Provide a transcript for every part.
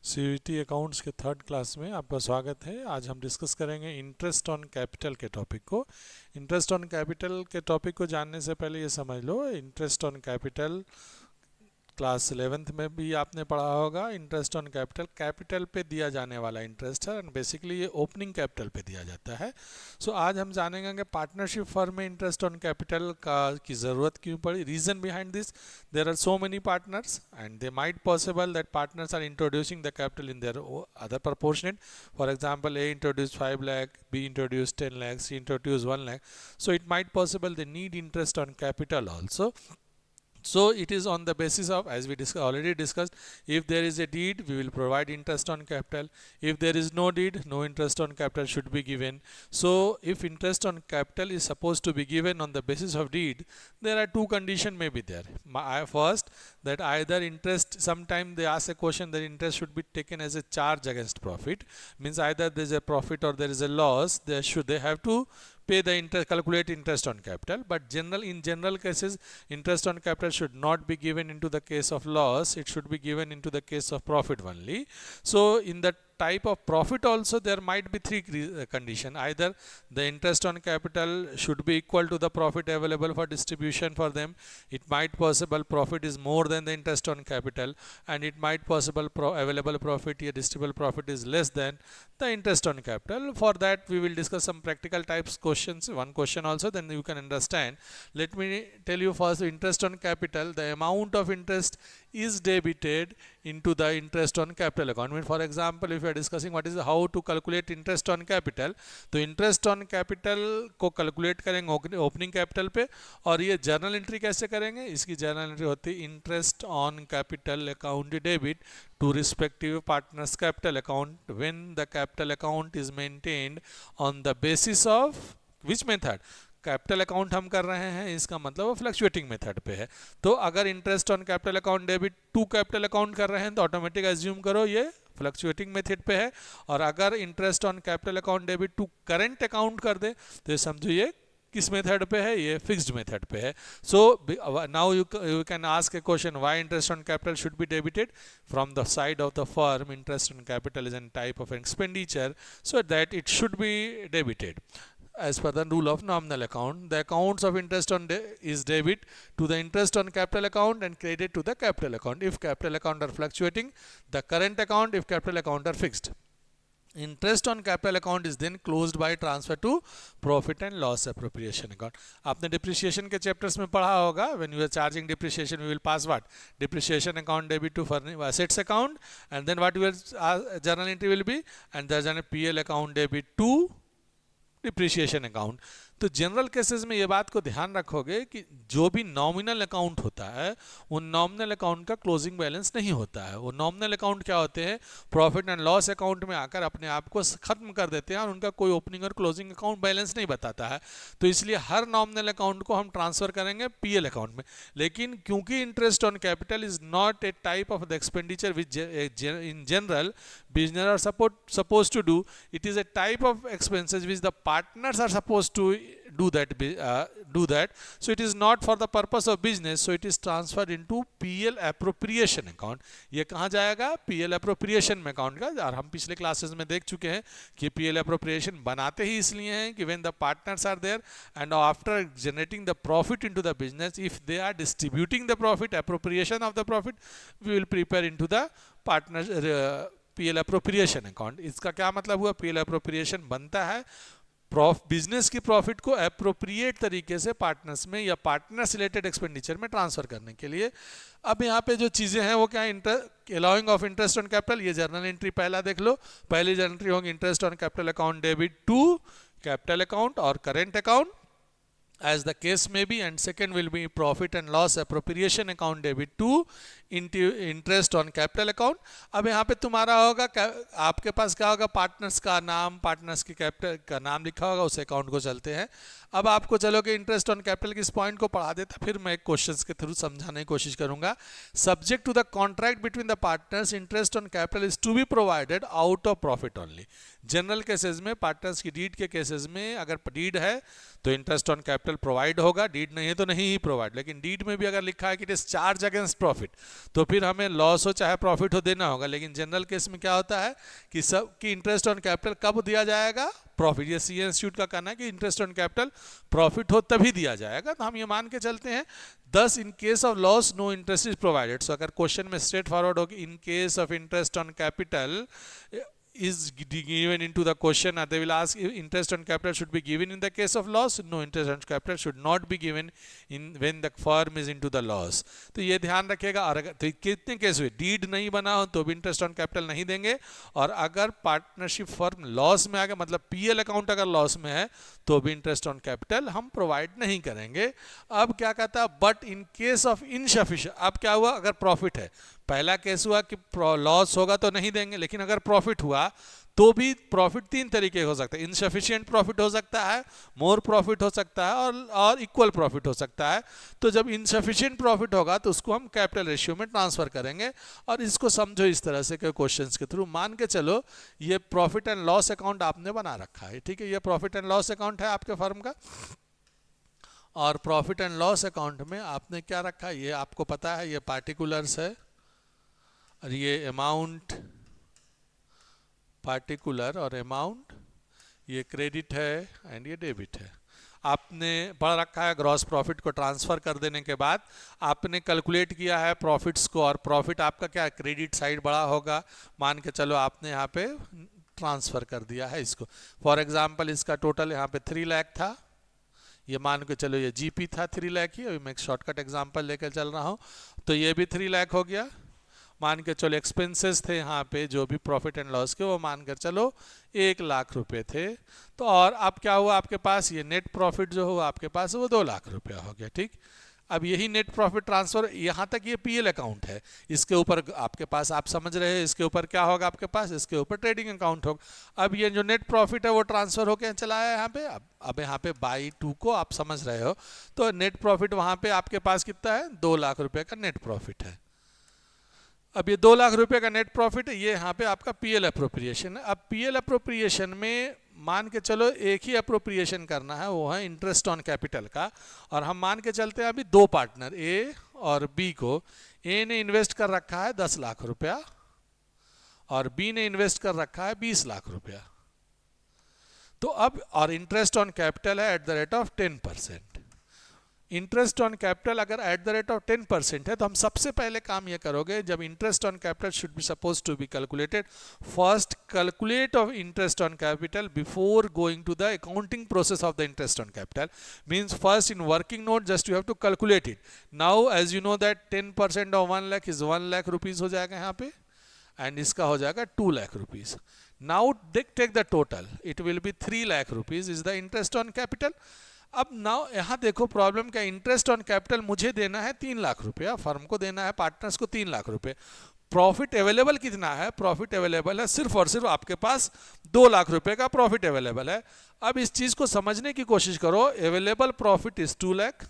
CUET accounts के third class में आपका स्वागत है। आज हम डिस्कस करेंगे इंटरेस्ट ऑन कैपिटल के टॉपिक को। इंटरेस्ट ऑन कैपिटल के टॉपिक को जानने से पहले ये समझ लो, interest on capital class 11th में भी आपने पढ़ा होगा। इंटरेस्ट ऑन कैपिटल कैपिटल पे दिया जाने वाला इंटरेस्ट है एंड बेसिकली ये ओपनिंग कैपिटल पे दिया जाता है। सो आज हम जानेंगे कि पार्टनरशिप फर्म में इंटरेस्ट ऑन कैपिटल का की ज़रूरत क्यों पड़ी। Reason behind this, there are so many partners and they might possible that partners are introducing the capital in their other proportionate. For example, A introduced 5 lakh, B introduced 10 lakh, C introduced 1 lakh. So it might possible they need interest on capital also. So it is on the basis of, as we already discussed, if there is a deed, we will provide interest on capital. If there is no deed, no interest on capital should be given. So if interest on capital is supposed to be given on the basis of deed, there are two conditions may be there. First, that either interest, sometime they ask a question that interest should be taken as a charge against profit, means either there is a profit or there is a loss, they have to pay the interest, calculate interest on capital. But in general cases, interest on capital should not be given into the case of loss, it should be given into the case of profit only. So in the type of profit also, there might be three condition. Either the interest on capital should be equal to the profit available for distribution for them, it might possible profit is more than the interest on capital, and it might possible available profit, a distributable profit is less than the interest on capital. For that we will discuss some practical types questions, one question also, then you can understand. Let me tell you first, interest on capital, the amount of interest is debited into the interest on capital account. I mean, for example, if you are discussing what is how to calculate interest on capital, तो interest on capital को calculate करेंगे opening capital पे, और ये journal entry कैसे करेंगे, इसकी journal entry होती है interest on capital account debit to respective partners capital account when the capital account is maintained on the basis of which method. Capital account हम कर रहे हैं, इसका मतलब वो फ्लक्चुएटिंग मेथड पे है। तो अगर interest on capital account debit to capital account कर रहे हैं तो ऑटोमेटिक एज्यूम करो ये फ्लक्चुएटिंग मेथड पे है। और अगर interest on capital account debit to current account कर दे तो ये समझो ये किस मेथड पे है, ये फिक्स्ड मेथड पे है। So now you can ask A question, why interest on capital should be debited from the side of the firm. Interest on capital is an type of expenditure, so that it should be debited as per the rule of nominal account. The accounts of interest on is debit to the interest on capital account and credit to the capital account if capital account are fluctuating, the current account if capital account are fixed. Interest on capital account is then closed by transfer to profit and loss appropriation account. आपने depreciation के chapters में पढ़ा होगा, when you are charging depreciation we will pass what, depreciation account debit to assets account, and then what your journal entry will be, and there's a PL account debit to depreciation account. तो general cases में ये बात को ध्यान रखोगे कि जो भी नॉमिनल अकाउंट होता है वो नॉमिनल अकाउंट का क्लोजिंग बैलेंस नहीं होता है. वो नॉमिनल अकाउंट क्या होते हैं, प्रॉफिट एंड लॉस अकाउंट में आकर अपने आप को खत्म कर देते हैं और उनका कोई ओपनिंग और क्लोजिंग अकाउंट बैलेंस नहीं बताता है. तो इसलिए हर नॉमिनल अकाउंट को हम ट्रांसफर करेंगे पीएल अकाउंट में. लेकिन क्योंकि interest on capital is not a type of the expenditure which in general business are supposed to do, it is a type of expenses which the partners are supposed to do that. So it is not for the purpose of business, so it is transferred into PL appropriation account. ये कहाँ जाएगा, PL appropriation में account का. और हम पिछले classes में देख चुके हैं कि PL appropriation बनाते ही इसलिए हैं कि when the partners are there and after generating the profit into the business, if they are distributing the profit, appropriation of the profit, we will prepare into the partners PL appropriation account. इसका क्या मतलब हुआ, PL appropriation बनता है business की profit को appropriate तरीके से पार्टनर्स में या पार्टनर्स रिलेटेड एक्सपेंडिचर में ट्रांसफर करने के लिए. अब यहाँ पे जो चीज़ें हैं वो क्या है, allowing of interest on capital, ये जर्नल एंट्री पहला देख लो. पहली जर्नल एंट्री होगी interest on capital account debit to capital account और current account as the case may be, and second will be profit and loss appropriation account debit to interest on capital account. अब यहाँ पे तुम्हारा होगा, आपके पास क्या होगा, पार्टनर्स का नाम, पार्टनर्स की कैपिटल का नाम लिखा होगा, उस अकाउंट को चलते हैं. अब आपको चलो कि इंटरेस्ट ऑन कैपिटल के इस पॉइंट को पढ़ा देता, फिर मैं एक क्वेश्चंस के थ्रू समझाने की कोशिश करूंगा। Subject to the contract between the partners, interest on capital is to be provided out of profit only. General cases में, पार्टनर्स की डीड के केसेस में अगर डीड है तो इंटरेस्ट ऑन कैपिटल प्रोवाइड होगा, डीड नहीं है तो नहीं ही प्रोवाइड। लेकिन डीड में भी अगर लिखा है कि it is charge against profit, तो फिर हमें लॉस हो चाहे प्रॉफिट हो देना होगा। लेकिन जनरल केस में क्या होता है कि सब की इंटरेस्ट ऑन कैपिटल कब दिया जाएगा? प्रॉफिट। ये सी इंस्टीट्यूट का कहना है कि इंटरेस्ट ऑन कैपिटल प्रॉफिट हो तभी दिया जाएगा। तो हम ये मान के चलते हैं, thus in case of loss no interest is provided. So अगर क्वेश्चन में स्ट्रेट फॉरवर्ड हो कि in case of interest on capital is given into the question, they will ask if interest on capital should be given in the case of loss. No, interest on capital should not be given in when the firm is into the loss. तो ये ध्यान रखिएगा। और अगर तो कितने case हुए, deed नहीं बना हो तो भी इंटरेस्ट ऑन कैपिटल नहीं देंगे, और अगर पार्टनरशिप फर्म लॉस में आ गया, मतलब पीएल अकाउंट अगर लॉस में है, तो भी इंटरेस्ट ऑन कैपिटल हम प्रोवाइड नहीं करेंगे। अब क्या कहता है, but in case of insufficient, अब क्या हुआ, अगर प्रॉफिट है, पहला केस हुआ कि लॉस होगा तो नहीं देंगे, लेकिन अगर प्रॉफिट हुआ तो भी प्रॉफिट तीन तरीके हो सकते हैं। इनसफिशिएंट प्रॉफिट हो सकता है, मोर प्रॉफिट हो सकता है, और इक्वल प्रॉफिट हो सकता है। तो जब इनसफिशिएंट प्रॉफिट होगा तो उसको हम कैपिटल रेशियो में ट्रांसफर करेंगे। और इसको समझो इस तरह से, क्वेश्चंस के थ्रू मान के चलो ये प्रॉफिट एंड लॉस अकाउंट आपने बना रखा है, ठीक है, ये प्रॉफिट एंड लॉस अकाउंट है आपके फर्म का। और प्रॉफिट एंड लॉस अकाउंट में आपने क्या रखा है, ये आपको पता है, ये पार्टिकुलर्स है, और ये अमाउंट, पार्टिकुलर और अमाउंट, ये क्रेडिट है एंड ये डेबिट है। आपने पढ़ रखा है, ग्रॉस प्रॉफिट को ट्रांसफर कर देने के बाद आपने कैलकुलेट किया है प्रॉफिट्स को, और प्रॉफिट आपका क्या, क्रेडिट साइड बड़ा होगा, मान के चलो आपने यहाँ पे ट्रांसफर कर दिया है इसको। फॉर एग्जांपल इसका टोटल यहाँ पे 3 लाख था, ये मान के चलो ये जीपी था 3 लाख ही, अभी मैं एक शॉर्टकट एग्जांपल लेकर चल रहा हूँ, तो ये भी 3 लाख हो गया। मान के चलो एक्सपेंसेस थे यहाँ पे जो भी प्रॉफिट एंड लॉस के, वो मान कर चलो 1 लाख रुपए थे। तो और अब क्या हुआ आपके पास, ये नेट प्रॉफिट जो हुआ आपके पास वो 2 लाख रुपया हो गया, ठीक। अब यही नेट प्रॉफिट ट्रांसफर, यहाँ तक ये पीएल अकाउंट है, इसके ऊपर आपके पास, आप समझ रहे हैं, इसके ऊपर क्या होगा आपके पास, इसके ऊपर ट्रेडिंग अकाउंट होगा। अब ये जो नेट प्रॉफिट है वो ट्रांसफर होकर चला है यहाँ पे। अब यहाँ पे बाई 2 को आप समझ रहे हो, तो नेट प्रॉफिट वहाँ पे आपके पास कितना है, 2 लाख रुपये का नेट प्रॉफिट है। अब ये 2 लाख रुपए का नेट प्रॉफिट है, ये यहाँ पे आपका पीएल अप्रोप्रिएशन है। अब पीएल अप्रोप्रिएशन में मान के चलो एक ही अप्रोप्रिएशन करना है, वो है इंटरेस्ट ऑन कैपिटल का। और हम मान के चलते हैं अभी 2 पार्टनर ए और बी को, ए ने इन्वेस्ट कर रखा है 10 लाख रुपया और बी ने इन्वेस्ट कर रखा है 20 लाख रुपया। तो अब, और इंटरेस्ट ऑन कैपिटल है at the rate of 10%। Interest on capital अगर एट द रेट ऑफ 10% है, तो हम सबसे पहले काम ये करोगे, जब interest on capital should be suppose to be calculated, first calculate of interest on capital before going to the accounting process of the interest on capital. Means first in working note just you have to calculate it. Now as you know that 10% of 1 lakh is 1 lakh rupees हो जाएगा यहाँ पे, and इसका हो जाएगा 2 lakh rupees. Now take the total, it will be 3 lakh rupees is the interest on capital. अब now यहाँ देखो प्रॉब्लम क्या, इंटरेस्ट ऑन कैपिटल मुझे देना है 3 लाख रुपया, फर्म को देना है, पार्टनर्स को 3 लाख रुपए। प्रॉफिट अवेलेबल कितना है, प्रॉफिट अवेलेबल है सिर्फ और सिर्फ आपके पास 2 लाख रुपए का प्रॉफिट अवेलेबल है। अब इस चीज को समझने की कोशिश करो, available profit is 2 lakh,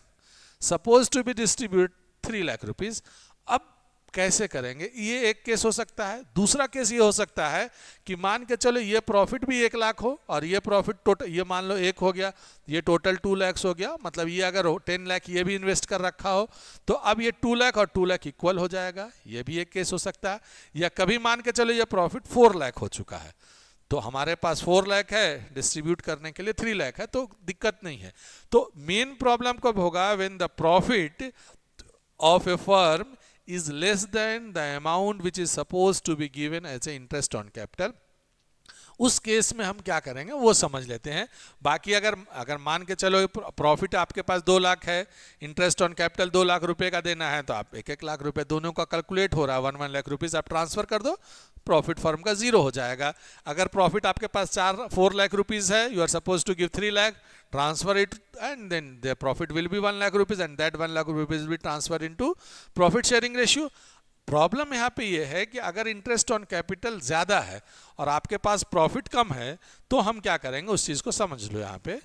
suppose to be distribute 3 lakh rupees. अब कैसे करेंगे, ये एक केस हो सकता है। दूसरा केस ये हो सकता है कि मान के चलो ये प्रॉफिट भी 1 लाख हो और ये प्रॉफिट टोटल, ये मान लो 1 हो गया, ये टोटल 2 लाख हो गया, मतलब ये अगर 10 लाख ये भी इन्वेस्ट कर रखा हो, तो अब ये 2 लाख और 2 लाख इक्वल हो जाएगा, ये भी एक केस हो सकता है। या कभी मान के चलो ये प्रॉफिट 4 लाख हो चुका है, तो हमारे पास 4 लाख है, डिस्ट्रीब्यूट करने के लिए 3 लाख है, तो दिक्कत नहीं है। तो मेन प्रॉब्लम कब होगा, when the profit of A firm is less than the amount which is supposed to be given as a interest on capital। उस केस में हम क्या करेंगे वो समझ लेते हैं। बाकी अगर मान के चलो प्रॉफिट आपके पास 2 लाख है, इंटरेस्ट ऑन कैपिटल 2 लाख रुपए का देना है, तो आप 1-1 लाख रुपए दोनों का कैलकुलेट हो रहा है, 1-1 लाख रुपीस आप ट्रांसफर कर दो, प्रॉफिट फर्म का 0 हो जाएगा। अगर प्रॉफिट आपके पास 4 लाख रुपीस है, you are suppose to give 3 lakh, transfer it and then the profit will be 1 lakh rupees and that 1 lakh rupees will be transferred into profit sharing ratio। Problem यहाँ पे ये है कि अगर इंटरेस्ट ऑन कैपिटल ज़्यादा है और आपके पास प्रॉफिट कम है, तो हम क्या करेंगे उस चीज़ को समझ लो। यहाँ पे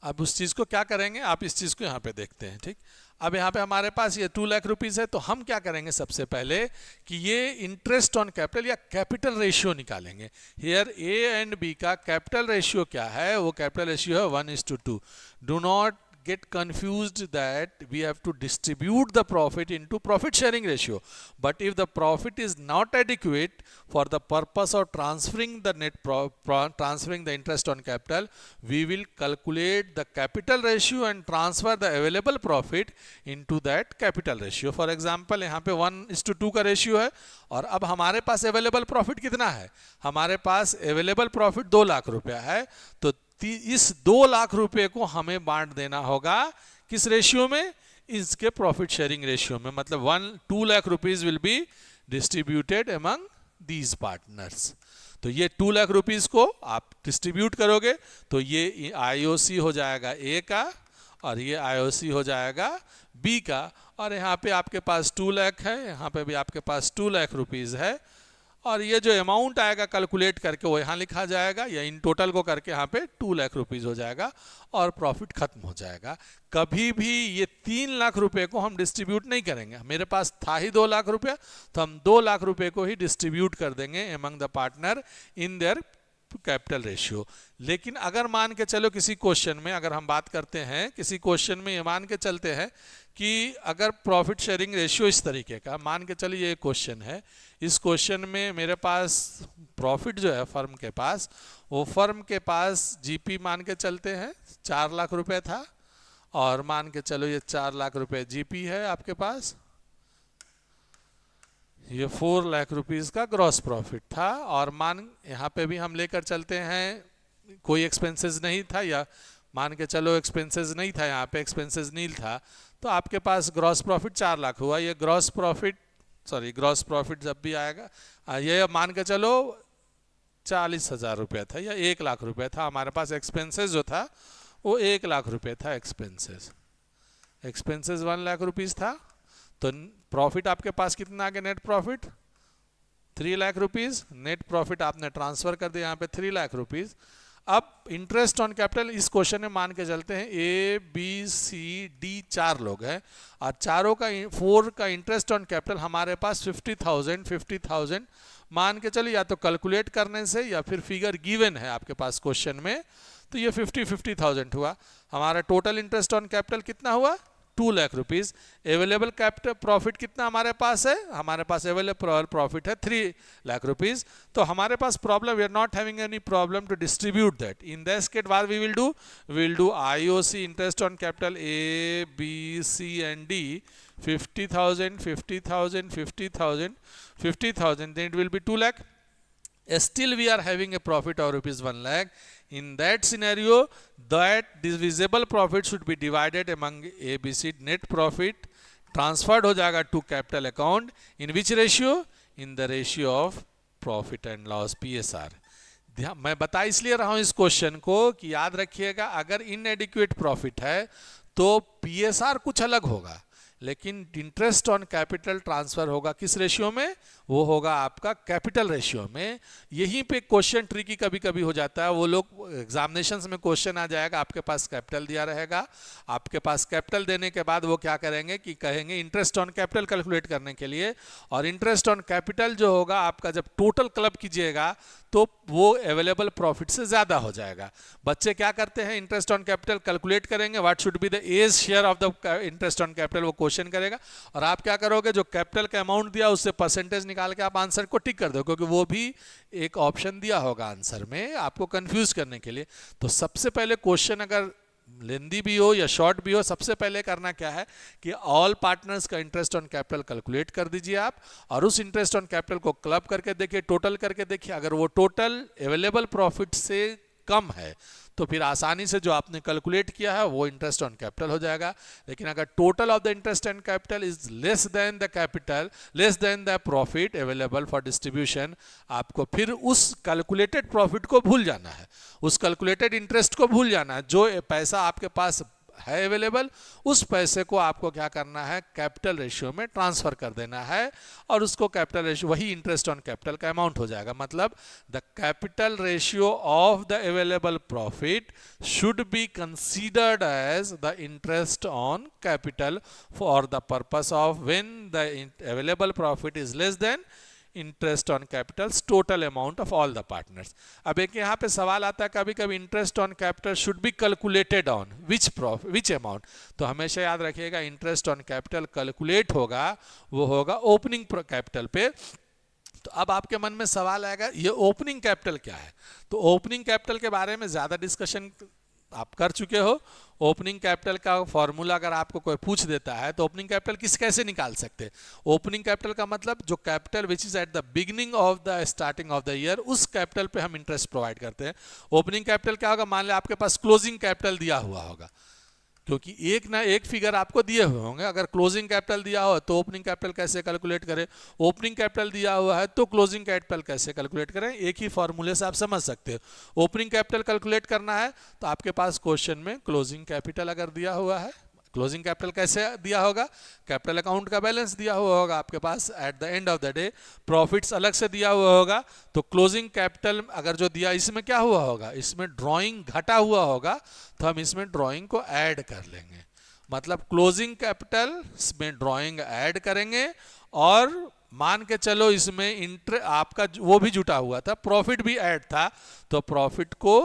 अब उस चीज़ को क्या करेंगे, आप इस चीज़ को यहाँ पे देखते हैं, ठीक। अब यहाँ पे हमारे पास ये 2 लाख रुपीज़ है, तो हम क्या करेंगे सबसे पहले कि ये इंटरेस्ट ऑन कैपिटल या कैपिटल रेशियो निकालेंगे। हियर ए एंड बी का कैपिटल रेशियो क्या है, वो कैपिटल रेशियो है 1:2। Do not get confused that we have to distribute the profit into profit sharing ratio, but if the profit is not adequate for the purpose of transferring the transferring the interest on capital, we will calculate the capital ratio and transfer the available profit into that capital ratio. For example, यहाँ पे 1:2 का ratio है और अब हमारे पास available profit कितना है, हमारे पास अवेलेबल प्रॉफिट 2 लाख रुपया है, तो इस 2 लाख रुपए को हमें बांट देना होगा किस रेशियो में, इसके प्रॉफिट शेयरिंग रेशियो में। मतलब 2 lakh rupees will be distributed among these partners. तो ये 2 लाख रुपीज को आप डिस्ट्रीब्यूट करोगे तो ये आईओसी हो जाएगा ए का और ये आईओसी हो जाएगा बी का, और यहाँ पे आपके पास 2 लाख है, यहाँ पे भी आपके पास 2 लाख रुपीज है, और ये जो अमाउंट आएगा कैलकुलेट करके वो यहाँ लिखा जाएगा, या इन टोटल को करके यहाँ पे 2 लाख रुपीज हो जाएगा और प्रॉफिट खत्म हो जाएगा। कभी भी ये 3 लाख रुपए को हम डिस्ट्रीब्यूट नहीं करेंगे, मेरे पास था ही 2 लाख रुपया, तो हम 2 लाख रुपए को ही डिस्ट्रीब्यूट कर देंगे among the partner in their capital ratio. लेकिन अगर मान के चलो किसी क्वेश्चन में, अगर हम बात करते हैं किसी क्वेश्चन में, ये मान के चलते हैं कि अगर प्रॉफिट शेयरिंग रेशियो इस तरीके का, मान के चलिए ये क्वेश्चन है, इस क्वेश्चन में मेरे पास प्रॉफिट जो है फर्म के पास, वो फर्म के पास जीपी मान के चलते हैं 4 लाख रुपए था, और मान के चलो ये 4 लाख रुपए जीपी है आपके पास, ये 4 लाख रुपीस का ग्रॉस प्रॉफिट था, और मान यहाँ पे भी हम लेकर चलते हैं कोई एक्सपेंसेस नहीं था, या मान के चलो एक्सपेंसेस नहीं था, यहाँ पे एक्सपेंसेस नील था, तो आपके पास ग्रॉस प्रॉफिट 4 लाख हुआ। ये ग्रॉस प्रॉफिट जब भी आएगा, ये मान के चलो 40,000 रुपया था या 1 लाख रुपया था, हमारे पास एक्सपेंसेस जो था वो 1 लाख रुपये था, एक्सपेंसेस 1 लाख रुपीस था, तो प्रॉफिट आपके पास कितना आ गया, net profit 3 lakh rupees, net profit आपने ट्रांसफर कर दिया यहाँ पे 3 लाख रुपीस। अब इंटरेस्ट ऑन कैपिटल इस क्वेश्चन में मान के चलते हैं ए बी सी डी 4 लोग हैं, और चारों का 4 का इंटरेस्ट ऑन कैपिटल हमारे पास 50,000 मान के चलिए, या तो कैलकुलेट करने से या फिर फिगर गिवन है आपके पास क्वेश्चन में, तो ये 50,000 हुआ। हमारा टोटल इंटरेस्ट ऑन कैपिटल कितना हुआ, 2 lakh rupees. Available capital profit कितना हमारे पास है, हमारे पास अवेलेबल प्रॉफिट है 3 लाख रुपीज। तो हमारे पास problem, we are not having any problem to distribute that. In this case what we will do IOC interest on capital A B C and D 50,000 then it will be 2 lakh. Still we are having a profit of rupees 1 lakh. In that scenario, that divisible profit should be divided among ABC. Net profit transferred हो जाएगा to capital account. In which ratio? In the ratio of profit and loss, PSR. मैं बता इसलिए रहा हूँ इस question को कि याद रखिएगा, अगर इनएडिक्वेट प्रॉफिट है तो PSR कुछ अलग होगा, लेकिन इंटरेस्ट ऑन कैपिटल ट्रांसफर होगा किस रेशियो में, वो होगा आपका कैपिटल रेशियो में। यहीं पे क्वेश्चन ट्रिकी कभी कभी हो जाता है, वो लोग एग्जामिनेशंस में क्वेश्चन आ जाएगा, आपके पास कैपिटल दिया रहेगा, आपके पास कैपिटल देने के बाद वो क्या करेंगे कि कहेंगे इंटरेस्ट ऑन कैपिटल कैलकुलेट करने के लिए, और इंटरेस्ट ऑन कैपिटल जो होगा आपका जब टोटल क्लब कीजिएगा तो वो अवेलेबल प्रॉफिट से ज़्यादा हो जाएगा। बच्चे क्या करते हैं, इंटरेस्ट ऑन कैपिटल कैलकुलेट करेंगे, what should be the as share of the interest on capital, वो क्वेश्चन करेगा, और आप क्या करोगे, जो कैपिटल का अमाउंट दिया उससे परसेंटेज निकाल के आप आंसर को टिक कर दो, क्योंकि वो भी एक ऑप्शन दिया होगा आंसर में आपको कंफ्यूज करने के लिए। तो सबसे पहले क्वेश्चन अगर लेंदी भी हो या शॉर्ट भी हो, सबसे पहले करना क्या है कि ऑल पार्टनर्स का इंटरेस्ट ऑन कैपिटल कैलकुलेट कर दीजिए आप, और उस इंटरेस्ट ऑन कैपिटल को क्लब करके देखिए, टोटल करके देखिए, अगर वो टोटल अवेलेबल प्रॉफिट से कम है तो फिर आसानी से जो आपने कैलकुलेट किया है वो इंटरेस्ट ऑन कैपिटल हो जाएगा। लेकिन अगर total of the interest on capital is less then the capital, less than the profit available for distribution, आपको फिर उस कैलकुलेटेड प्रॉफिट को भूल जाना है, उस कैलकुलेटेड इंटरेस्ट को भूल जाना है। जो पैसा आपके पास है अवेलेबल, उस पैसे को आपको क्या करना है, कैपिटल रेशियो में ट्रांसफर कर देना है, और उसको कैपिटल रेशियो वही इंटरेस्ट ऑन कैपिटल का अमाउंट हो जाएगा। मतलब the capital ratio of the available profit should be considered as the interest on capital for the purpose of when the available profit is less than interest on capital total amount of all the partners. अब एक यहाँ पे सवाल आता है कभी कभी, interest on capital should be calculated on which amount. तो हमेशा याद रखिएगा इंटरेस्ट ऑन कैपिटल कैलकुलेट होगा, वो होगा ओपनिंग कैपिटल पे। तो अब आपके मन में सवाल आएगा ये ओपनिंग कैपिटल क्या है। तो ओपनिंग कैपिटल के बारे में ज़्यादा डिस्कशन आप कर चुके हो। ओपनिंग कैपिटल का फॉर्मूला अगर आपको कोई पूछ देता है तो ओपनिंग कैपिटल कैसे निकाल सकते हैं। ओपनिंग कैपिटल का मतलब जो capital which is at the beginning of the starting of the year, उस कैपिटल पे हम इंटरेस्ट प्रोवाइड करते हैं। ओपनिंग कैपिटल क्या होगा, मान लें आपके पास क्लोजिंग कैपिटल दिया हुआ होगा, क्योंकि एक ना एक फिगर आपको दिए हुए होंगे। अगर क्लोजिंग कैपिटल दिया हो तो ओपनिंग कैपिटल कैसे कैलकुलेट करें, ओपनिंग कैपिटल दिया हुआ है तो क्लोजिंग कैपिटल कैसे कैलकुलेट करें, एक ही फॉर्मूले से आप समझ सकते हो। ओपनिंग कैपिटल कैलकुलेट करना है तो आपके पास क्वेश्चन में क्लोजिंग कैपिटल अगर दिया हुआ है, क्लोजिंग कैपिटल कैसे दिया होगा, कैपिटल अकाउंट का बैलेंस दिया हुआ होगा आपके पास at the end of the day, profits अलग से दिया हुआ होगा। तो क्लोजिंग कैपिटल अगर जो दिया, इसमें क्या हुआ होगा, इसमें ड्राइंग घटा हुआ होगा, तो हम इसमें ड्राइंग को ऐड कर लेंगे। मतलब क्लोजिंग कैपिटल में ड्राइंग ऐड करेंगे, और मान के चलो इसमें आपका वो भी जुटा हुआ था, प्रॉफिट भी ऐड था, तो प्रॉफिट को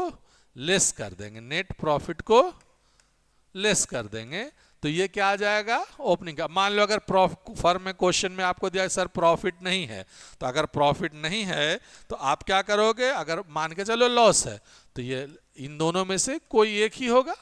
लेस कर देंगे, नेट प्रॉफिट को लेस कर देंगे। तो ये क्या आ जाएगा, ओपनिंग का। मान लो अगर फर्म में क्वेश्चन में आपको दिया सर प्रॉफिट नहीं है, तो अगर प्रॉफिट नहीं है तो आप क्या करोगे, अगर मान के चलो लॉस है, तो ये इन दोनों में से कोई एक ही होगा,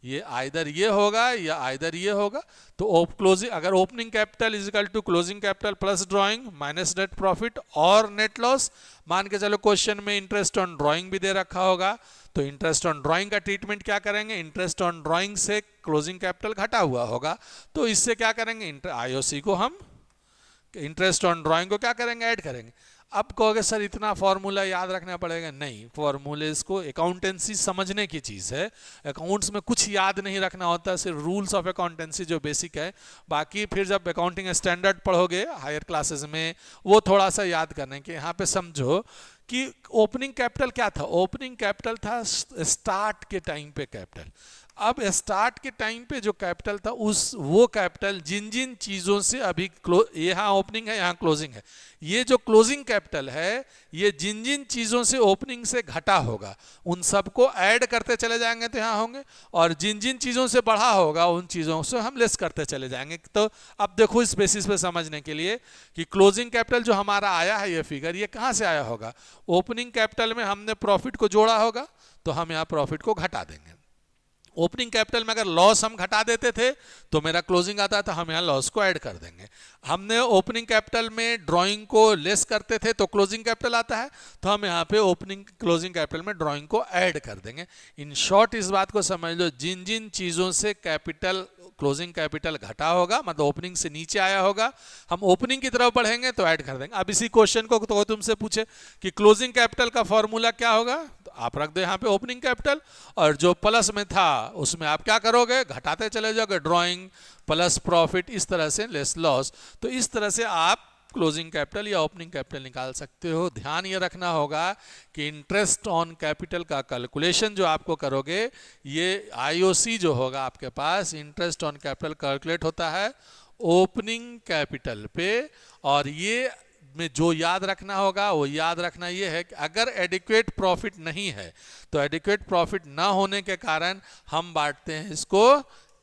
ये आइदर ये होगा या आइदर ये होगा। तो क्लोजिंग अगर opening capital is equal to closing capital plus drawing minus net profit और नेट लॉस, मान के चलो क्वेश्चन में इंटरेस्ट ऑन ड्राइंग भी दे रखा होगा, तो इंटरेस्ट ऑन ड्राइंग का ट्रीटमेंट क्या करेंगे, इंटरेस्ट ऑन ड्राइंग से क्लोजिंग कैपिटल घटा हुआ होगा, तो इससे क्या करेंगे, आईओसी को हम इंटरेस्ट ऑन ड्राइंग को क्या करेंगे, ऐड करेंगे। अब कहोगे सर इतना फॉर्मूला याद रखना पड़ेगा, नहीं, फॉर्मूले को अकाउंटेंसी समझने की चीज़ है, अकाउंट्स में कुछ याद नहीं रखना होता, सिर्फ रूल्स ऑफ अकाउंटेंसी जो बेसिक है, बाकी फिर जब अकाउंटिंग स्टैंडर्ड पढ़ोगे हायर क्लासेस में वो थोड़ा सा याद करने के। यहाँ पे समझो कि ओपनिंग कैपिटल क्या था, ओपनिंग कैपिटल था स्टार्ट के टाइम पे कैपिटल। अब स्टार्ट के टाइम पे जो कैपिटल था वो कैपिटल जिन जिन चीज़ों से अभी यहाँ ओपनिंग है यहाँ क्लोजिंग है, ये जो क्लोजिंग कैपिटल है ये जिन जिन चीज़ों से ओपनिंग से घटा होगा उन सबको ऐड करते चले जाएंगे तो यहाँ होंगे, और जिन जिन चीज़ों से बढ़ा होगा उन चीज़ों से हम लेस करते चले जाएंगे। तो अब देखो इस बेसिस पे समझने के लिए कि क्लोजिंग कैपिटल जो हमारा आया है ये फिगर, ये कहाँ से आया होगा, ओपनिंग कैपिटल में हमने प्रॉफिट को जोड़ा होगा तो हम यहाँ प्रॉफिट को घटा देंगे। ओपनिंग कैपिटल में अगर लॉस हम घटा देते थे तो मेरा क्लोजिंग आता था, हम यहाँ लॉस को ऐड कर देंगे। हमने ओपनिंग कैपिटल में ड्राइंग को लेस करते थे तो क्लोजिंग कैपिटल आता है, तो हम यहाँ पे ओपनिंग क्लोजिंग कैपिटल में ड्राइंग को ऐड कर देंगे। इन शॉर्ट इस बात को समझ लो, जिन जिन चीज़ों से कैपिटल क्लोजिंग कैपिटल घटा होगा, मतलब ओपनिंग से नीचे आया होगा, हम ओपनिंग की तरफ बढ़ेंगे तो ऐड कर देंगे। अब इसी क्वेश्चन को तो तुमसे पूछे कि क्लोजिंग कैपिटल का फॉर्मूला क्या होगा, तो आप रख दो यहाँ पे ओपनिंग कैपिटल, और जो प्लस में था उसमें आप क्या करोगे, घटाते चले जाओगे, ड्राइंग प्लस प्रॉफिट, इस तरह से लेस लॉस। तो इस तरह से आप क्लोजिंग कैपिटल या ओपनिंग कैपिटल निकाल सकते हो। ध्यान ये रखना होगा कि इंटरेस्ट ऑन कैपिटल का कैलकुलेशन जो आपको करोगे, ये आईओसी जो होगा आपके पास, इंटरेस्ट ऑन कैपिटल कैलकुलेट होता है ओपनिंग कैपिटल पे। और ये में जो याद रखना होगा वो याद रखना ये है कि अगर एडिक्वेट प्रॉफिट नहीं है तो एडिक्वेट प्रॉफिट ना होने के कारण हम बांटते हैं इसको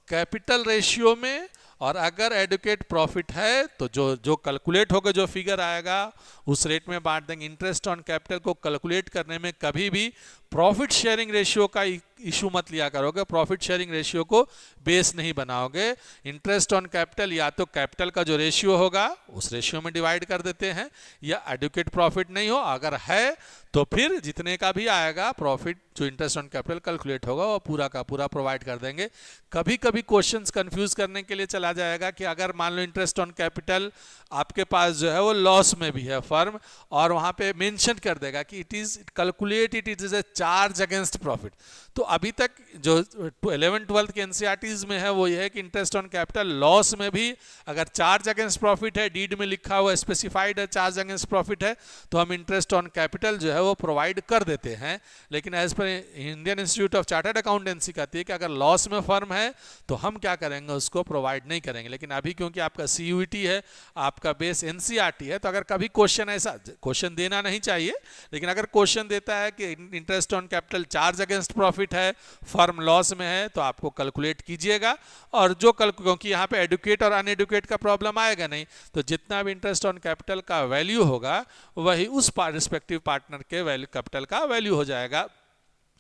कैपिटल रेशियो में, और अगर एडुकेट प्रॉफिट है तो जो जो कैलकुलेट होगा, जो फिगर आएगा उस रेट में बांट देंगे। इंटरेस्ट ऑन कैपिटल को कैलकुलेट करने में कभी भी प्रॉफिट शेयरिंग रेशियो का इशू मत लिया करोगे, प्रॉफिट शेयरिंग रेशियो को बेस नहीं बनाओगे। इंटरेस्ट ऑन कैपिटल या तो कैपिटल का जो रेशियो होगा उस रेशियो में डिवाइड कर देते हैं, या एडुकेट प्रॉफिट नहीं हो अगर है तो फिर जितने का भी आएगा प्रॉफिट जो इंटरेस्ट ऑन कैपिटल कैलकुलेट होगा वो पूरा का पूरा प्रोवाइड कर देंगे। कभी कभी क्वेश्चंस कंफ्यूज करने के लिए चला जाएगा कि अगर मान लो इंटरेस्ट ऑन कैपिटल आपके पास जो है वो लॉस में भी है फर्म, और वहाँ पे मेंशन कर देगा कि it is calculate it is a charge against profit. तो अभी तक जो 11th-12th के एनसीईआरटीज में है वो ये है कि इंटरेस्ट ऑन कैपिटल लॉस में भी अगर चार्ज अगेंस्ट प्रॉफिट है, डीड में लिखा हुआ स्पेसिफाइड है चार्ज अगेंस्ट प्रॉफिट है, तो हम इंटरेस्ट ऑन कैपिटल जो है वो प्रोवाइड कर देते हैं। लेकिन as per Indian institute of chartered accountancy कहती है कि अगर लॉस में फर्म है तो हम क्या करेंगे, उसको प्रोवाइड नहीं करेंगे। लेकिन अभी क्योंकि आपका सीयूईटी है, आपका बेस एनसीईआरटी है, तो अगर कभी क्वेश्चन ऐसा, क्वेश्चन देना नहीं चाहिए, लेकिन अगर क्वेश्चन देता है कि interest on capital charge against profit है, फर्म लॉस में है, तो आपको कैलकुलेट कीजिएगा। और जो क्योंकि यहाँ पे एडुकेट और अनएडुकेट का प्रॉब्लम आएगा नहीं, तो जितना भी इंटरेस्ट ऑन कैपिटल का वैल्यू होगा वही उस रिस्पेक्टिव पार्टनर के वैल्यू कैपिटल का वैल्यू हो जाएगा,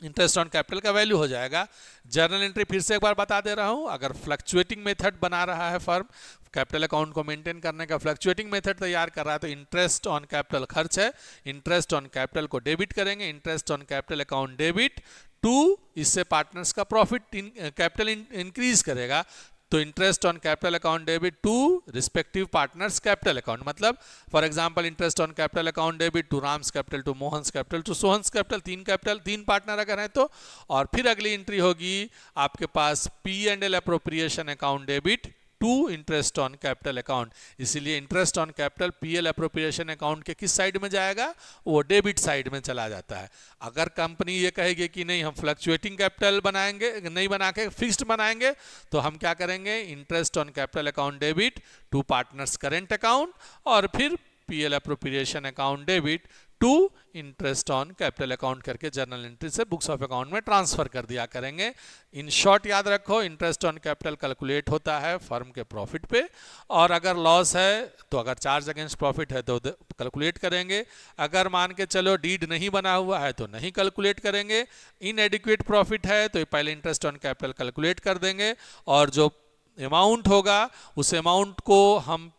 इंटरेस्ट ऑन कैपिटल का वैल्यू हो जाएगा। जर्नल एंट्री फिर से एक बार बता दे रहा हूं, अगर फ्लक्चुएटिंग मेथड बना रहा है फर्म, कैपिटल अकाउंट को मेंटेन करने का फ्लक्चुएटिंग मेथड तैयार कर रहा है, तो इंटरेस्ट ऑन कैपिटल खर्च है, इंटरेस्ट ऑन कैपिटल को डेबिट करेंगे, interest on capital account debit to, इससे पार्टनर्स का प्रॉफिट कैपिटल इंक्रीज करेगा, तो interest on capital account debit to respective partners capital account. मतलब for example interest on capital account debit to Ram's capital, to Mohan's capital, to Sohan's capital, तीन partner अगर हैं तो। और फिर अगली एंट्री होगी आपके पास P&L appropriation account debit to interest on capital account. इसीलिए interest on capital PL appropriation account के किस साइड में जाएगा, वो डेबिट साइड में चला जाता है। अगर कंपनी ये कहेगी कि नहीं हम फ्लक्चुएटिंग कैपिटल बनाएंगे, नहीं बना के फिक्स्ड बनाएंगे, तो हम क्या करेंगे, interest on capital account debit to partners current account, और फिर PL appropriation account debit to interest on capital account करके जर्नल एंट्री से बुक्स ऑफ अकाउंट में ट्रांसफर कर दिया करेंगे। इन शॉर्ट याद रखो, इंटरेस्ट ऑन कैपिटल कैलकुलेट होता है फर्म के प्रॉफिट पे, और अगर लॉस है तो अगर चार्ज अगेंस्ट प्रॉफिट है तो कैलकुलेट करेंगे, अगर मान के चलो डीड नहीं बना हुआ है तो नहीं कैलकुलेट करेंगे, इनएडिक्वेट प्रॉफिट है तो पहले इंटरेस्ट ऑन कैपिटल कैलकुलेट कर देंगे, और जो अमाउंट होगा उस अमाउंट को हम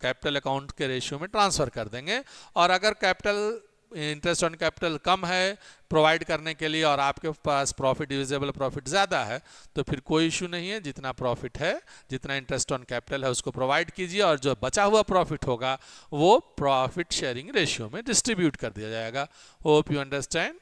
कैपिटल अकाउंट के रेशियो में ट्रांसफर कर देंगे। और अगर कैपिटल इंटरेस्ट ऑन कैपिटल कम है प्रोवाइड करने के लिए और आपके पास प्रॉफिट डिविजिबल प्रॉफिट ज़्यादा है, तो फिर कोई इशू नहीं है, जितना प्रॉफिट है, जितना इंटरेस्ट ऑन कैपिटल है उसको प्रोवाइड कीजिए, और जो बचा हुआ प्रॉफिट होगा वो प्रॉफिट शेयरिंग रेशियो में डिस्ट्रीब्यूट कर दिया जाएगा। Hope you understand.